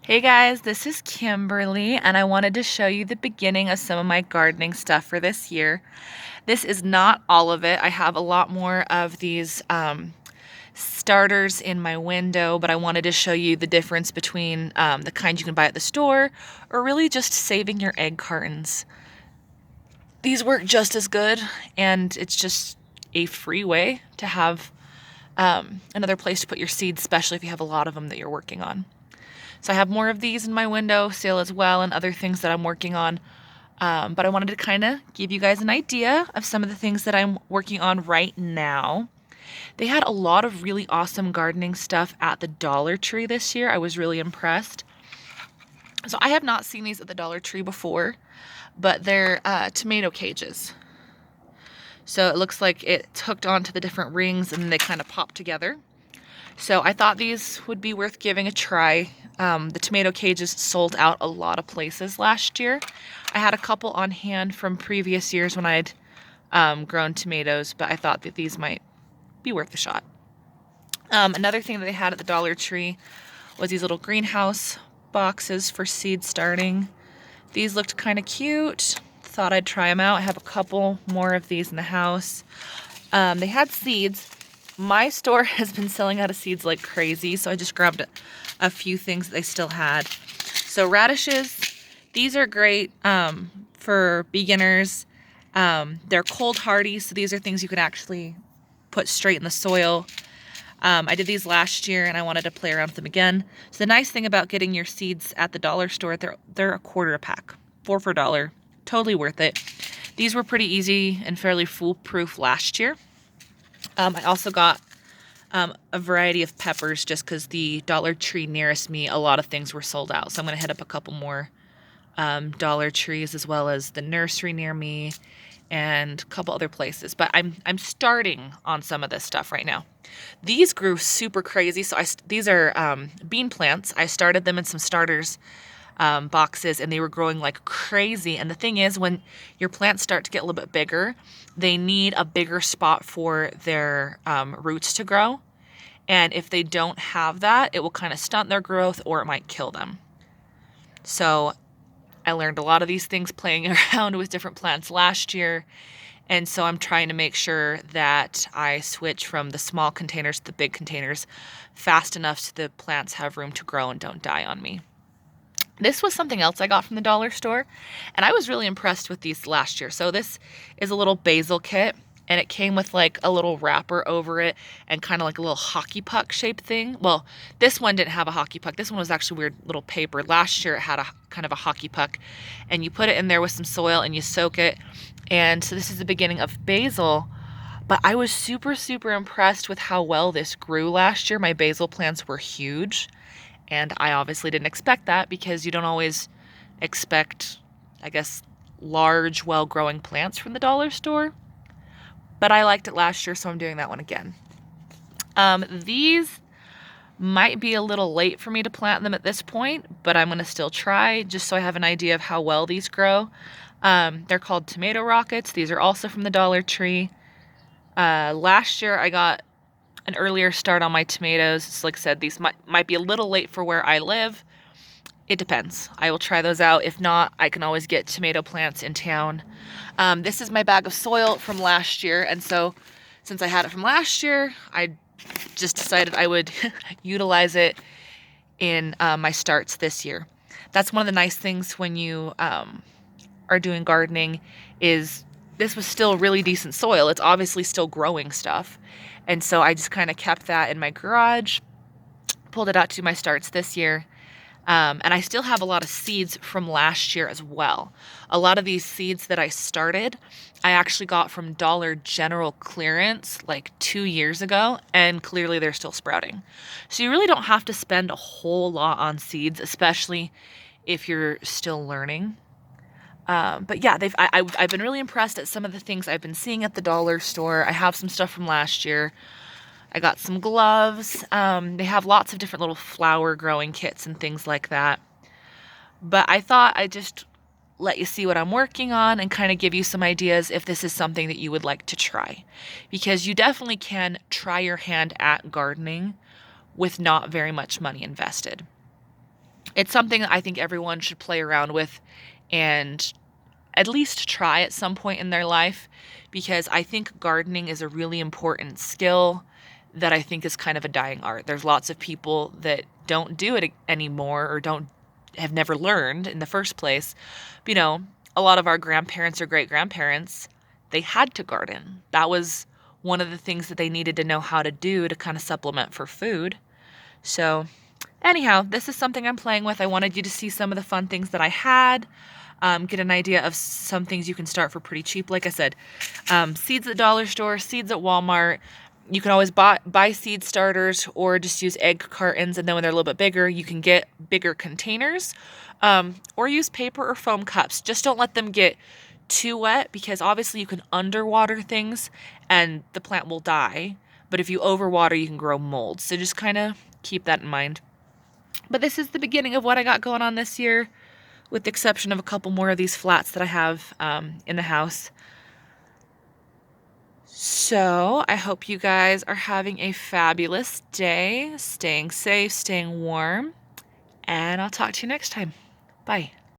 Hey guys, this is Kimberly, and I wanted to show you the beginning of some of my gardening stuff for this year. This is not all of it. I have a lot more of these starters in my window, but I wanted to show you the difference between the kind you can buy at the store or really just saving your egg cartons. These work just as good, and it's just a free way to have another place to put your seeds, especially if you have a lot of them that you're working on. So I have more of these in my windowsill as well and other things that I'm working on. But I wanted to kind of give you guys an idea of some of the things that I'm working on right now. They had a lot of really awesome gardening stuff at the Dollar Tree this year. I was really impressed. So I have not seen these at the Dollar Tree before, but they're tomato cages. So it looks like it's hooked onto the different rings and they kind of pop together. So I thought these would be worth giving a try. The tomato cages sold out a lot of places last year. I had a couple on hand from previous years when I'd grown tomatoes, but I thought that these might be worth a shot. Another thing that they had at the Dollar Tree was these little greenhouse boxes for seed starting. These looked kind of cute. Thought I'd try them out. I have a couple more of these in the house. They had seeds. My store has been selling out of seeds like crazy, so I just grabbed a few things that they still had. So radishes, these are great for beginners. They're cold hardy, so these are things you can actually put straight in the soil. I did these last year and I wanted to play around with them again. So the nice thing about getting your seeds at the dollar store, they're a quarter a pack, 4 for $1. Totally worth it. These were pretty easy and fairly foolproof last year. I also got a variety of peppers just because the Dollar Tree nearest me, a lot of things were sold out. So I'm going to hit up a couple more Dollar Trees as well as the nursery near me and a couple other places. But I'm starting on some of this stuff right now. These grew super crazy. So these are bean plants. I started them in some starters boxes and they were growing like crazy. And the thing is, when your plants start to get a little bit bigger, they need a bigger spot for their roots to grow. And if they don't have that, it will kind of stunt their growth or it might kill them. So I learned a lot of these things playing around with different plants last year. And so I'm trying to make sure that I switch from the small containers to the big containers fast enough so the plants have room to grow and don't die on me. This was something else I got from the dollar store, and I was really impressed with these last year. So this is a little basil kit, and it came with like a little wrapper over it and kind of like a little hockey puck shaped thing. Well, this one didn't have a hockey puck. This one was actually weird little paper. Last year it had a kind of a hockey puck, and you put it in there with some soil and you soak it. And so this is the beginning of basil. But I was super, super impressed with how well this grew last year. My basil plants were huge. And I obviously didn't expect that because you don't always expect, I guess, large, well-growing plants from the dollar store. But I liked it last year, so I'm doing that one again. These might be a little late for me to plant them at this point, but I'm going to still try just so I have an idea of how well these grow. They're called tomato rockets. These are also from the Dollar Tree. Last year I got an earlier start on my tomatoes. So like I said, these might be a little late for where I live. It depends. I will try those out. If not, I can always get tomato plants in town. This is my bag of soil from last year. And so since I had it from last year, I just decided I would utilize it in my starts this year. That's one of the nice things when you are doing gardening is this was still really decent soil. It's obviously still growing stuff. And so I just kind of kept that in my garage, pulled it out to my starts this year. And I still have a lot of seeds from last year as well. A lot of these seeds that I started, I actually got from Dollar General clearance like 2 years ago, and clearly they're still sprouting. So you really don't have to spend a whole lot on seeds, especially if you're still learning. But yeah, I've been really impressed at some of the things I've been seeing at the dollar store. I have some stuff from last year. I got some gloves. They have lots of different little flower growing kits and things like that. But I thought I'd just let you see what I'm working on and kind of give you some ideas if this is something that you would like to try. Because you definitely can try your hand at gardening with not very much money invested. It's something that I think everyone should play around with and at least try at some point in their life, because I think gardening is a really important skill that I think is kind of a dying art. There's lots of people that don't do it anymore or don't have never learned in the first place. But, a lot of our grandparents or great grandparents, they had to garden. That was one of the things that they needed to know how to do to kind of supplement for food. So, anyhow, this is something I'm playing with. I wanted you to see some of the fun things that I had, get an idea of some things you can start for pretty cheap. Like I said, seeds at the dollar store, seeds at Walmart. You can always buy seed starters or just use egg cartons, and then when they're a little bit bigger, you can get bigger containers, or use paper or foam cups. Just don't let them get too wet, because obviously you can underwater things and the plant will die. But if you overwater, you can grow mold. So just kind of keep that in mind. But this is the beginning of what I got going on this year, with the exception of a couple more of these flats that I have in the house. So I hope you guys are having a fabulous day, staying safe, staying warm, and I'll talk to you next time. Bye.